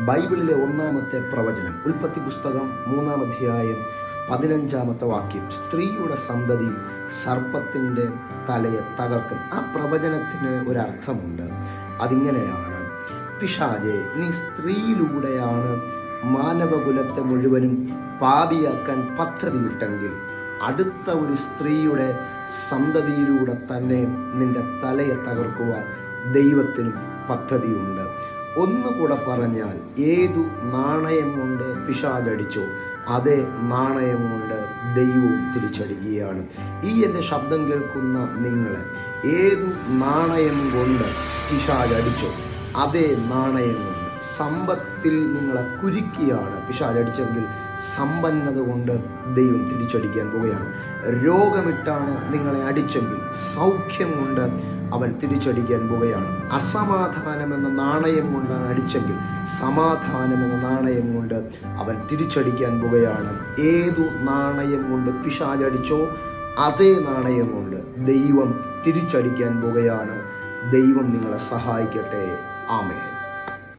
ബൈബിളിലെ ഒന്നാമത്തെ പ്രവചനം ഉൽപ്പത്തി പുസ്തകം 3-ാം അധ്യായം 15-ാമത്തെ വാക്യം. സ്ത്രീയുടെ സന്തതി സർപ്പത്തിൻ്റെ തലയെ തകർക്കും. ആ പ്രവചനത്തിന് ഒരർത്ഥമുണ്ട്. അതിങ്ങനെയാണ്: പിശാചേ, നീ സ്ത്രീയിലൂടെയാണ് മാനവകുലത്തെ മുഴുവനും പാപിയാക്കാൻ പദ്ധതിയിട്ടെങ്കിൽ അടുത്ത ഒരു സ്ത്രീയുടെ സന്തതിയിലൂടെ തന്നെ നിന്റെ തലയെ തകർക്കുവാൻ ദൈവത്തിനും പദ്ധതിയുണ്ട്. ഒന്നുകൂടെ പറഞ്ഞാൽ, ഏതു നാണയം കൊണ്ട് പിശാചടിച്ചോ അതേ നാണയം കൊണ്ട് ദൈവവും തിരിച്ചടിക്കുകയാണ്. ഈ എൻ്റെ ശബ്ദം കേൾക്കുന്ന നിങ്ങളെ ഏതു നാണയം കൊണ്ട് പിശാചടിച്ചോ അതേ നാണയം കൊണ്ട് സമ്പത്തിൽ നിങ്ങളെ കുരുക്കിയാണ് പിശാചടിച്ചെങ്കിൽ സമ്പന്നത കൊണ്ട് ദൈവം തിരിച്ചടിക്കാൻ പോവുകയാണ്. രോഗമിട്ടാണ് നിങ്ങളെ അടിച്ചെങ്കിൽ സൗഖ്യം കൊണ്ട് അവൻ തിരിച്ചടിക്കാൻ പോവുകയാണ്. അസമാധാനം എന്ന നാണയം കൊണ്ടാണ് അടിച്ചെങ്കിൽ സമാധാനം എന്ന നാണയം കൊണ്ട് അവൻ തിരിച്ചടിക്കാൻ പോവുകയാണ്. ഏതു നാണയം കൊണ്ട് പിശാചടിച്ചോ അതേ നാണയം കൊണ്ട് ദൈവം തിരിച്ചടിക്കാൻ പോവുകയാണ്. ദൈവം നിങ്ങളെ സഹായിക്കട്ടെ. ആമേൻ.